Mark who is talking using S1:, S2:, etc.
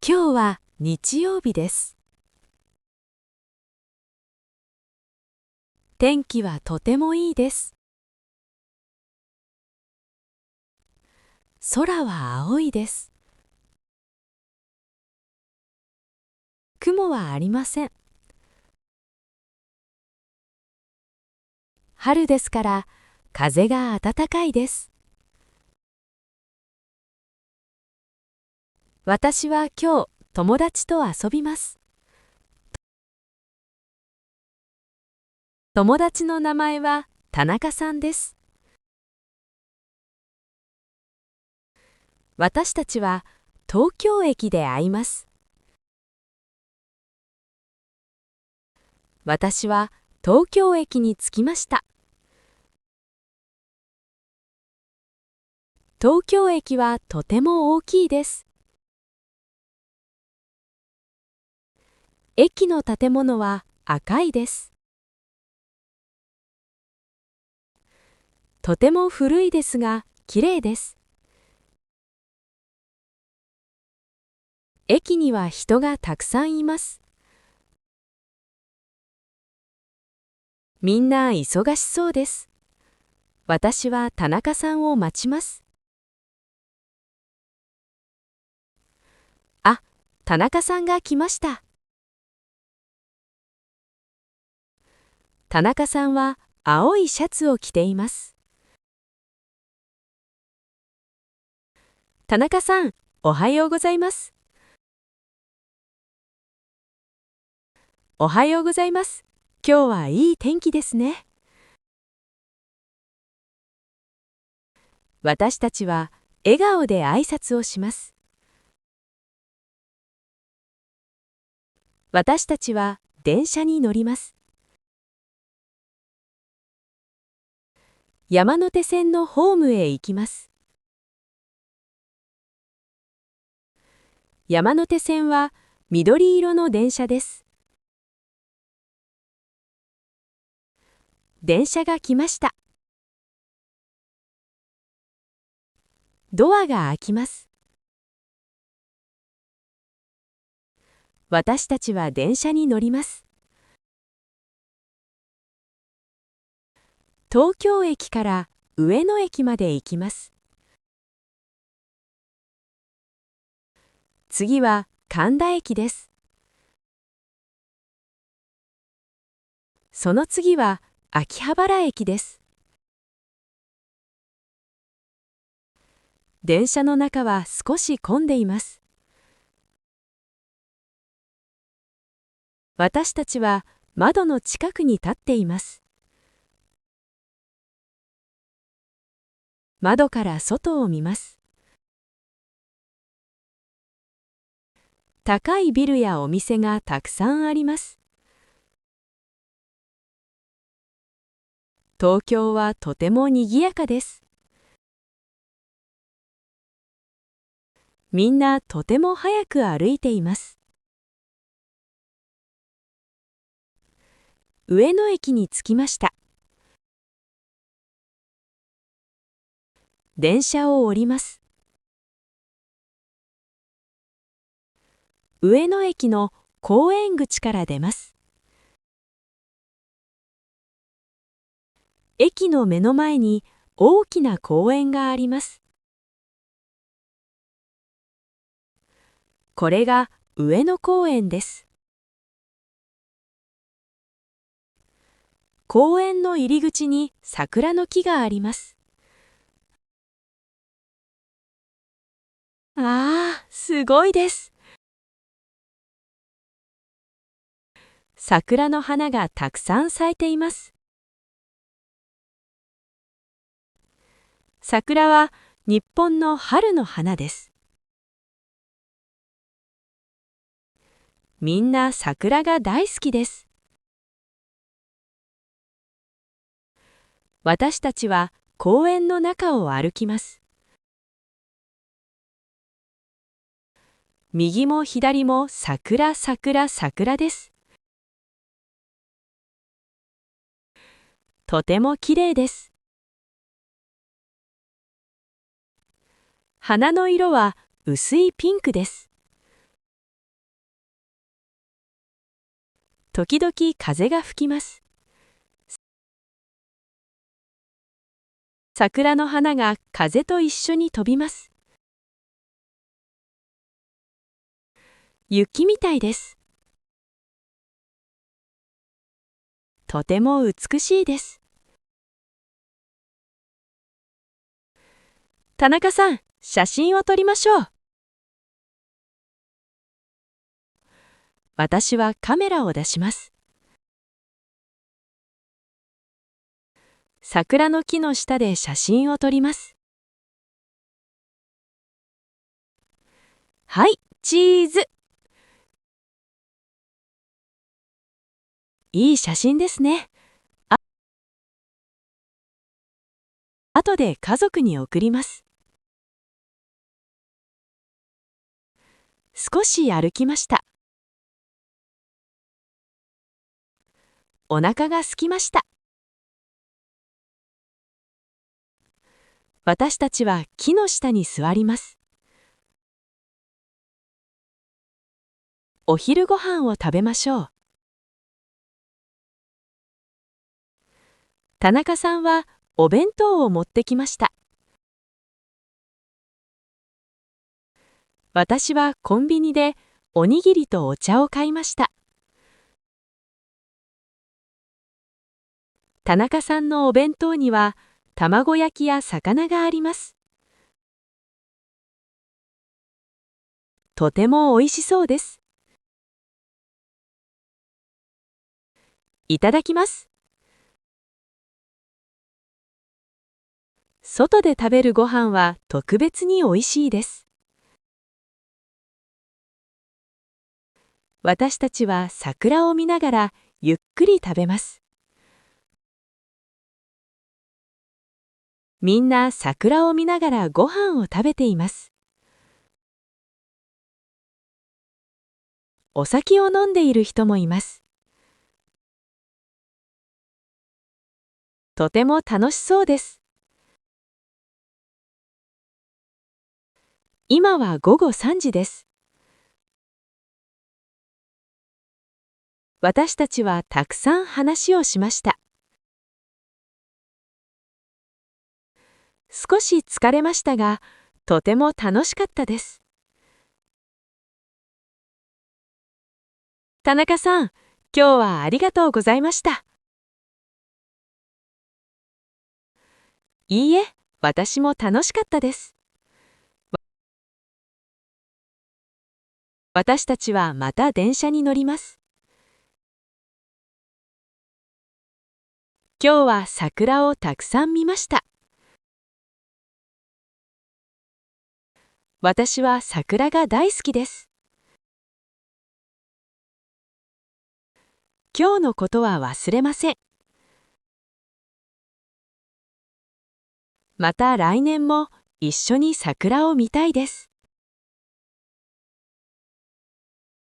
S1: 今日は日曜日です。天気はとてもいいです。空は青いです。雲はありません。春ですから風が暖かいです。私は今日友達と遊びます。友達の名前は田中さんです。私たちは東京駅で会います。私は東京駅に着きました。東京駅はとても大きいです。駅の建物は赤いです。とても古いですが、きれいです。駅には人がたくさんいます。みんな忙しそうです。私は田中さんを待ちます。あ、田中さんが来ました。田中さんは青いシャツを着ています。田中さん、おはようございます。おはようございます。今日はいい天気ですね。私たちは笑顔で挨拶をします。私たちは電車に乗ります。山手線のホームへ行きます。山手線は緑色の電車です。電車が来ました。ドアが開きます。私たちは電車に乗ります。東京駅から上野駅まで行きます。次は神田駅です。その次は秋葉原駅です。電車の中は少し混んでいます。私たちは窓の近くに立っています。窓から外を見ます。高いビルやお店がたくさんあります。東京はとても賑やかです。みんなとても早く歩いています。上野駅に着きました。電車を降ります。上野駅の公園口から出ます。駅の目の前に大きな公園があります。これが上野公園です。公園の入り口に桜の木があります。ああ、すごいです。桜の花がたくさん咲いています。桜は日本の春の花です。みんな桜が大好きです。私たちは公園の中を歩きます。右も左も桜、桜、桜です。とてもきれいです。花の色は薄いピンクです。時々風が吹きます。桜の花が風と一緒に飛びます。雪みたいです。とても美しいです。田中さん、写真を撮りましょう。私はカメラを出します。桜の木の下で写真を撮ります。はい、チーズ。いい写真ですね。後で家族に送ります。少し歩きました。お腹が空きました。私たちは木の下に座ります。お昼ご飯を食べましょう。田中さんはお弁当を持ってきました。私はコンビニでおにぎりとお茶を買いました。田中さんのお弁当には卵焼きや魚があります。とてもおいしそうです。いただきます。外で食べるご飯は特別においしいです。私たちは桜を見ながらゆっくり食べます。みんな桜を見ながらご飯を食べています。お酒を飲んでいる人もいます。とても楽しそうです。今は午後3時です。私たちはたくさん話をしました。少し疲れましたが、とても楽しかったです。田中さん、今日はありがとうございました。いいえ、私も楽しかったです。私たちはまた電車に乗ります。今日は桜をたくさん見ました。私は桜が大好きです。今日のことは忘れません。また来年も一緒に桜を見たいです。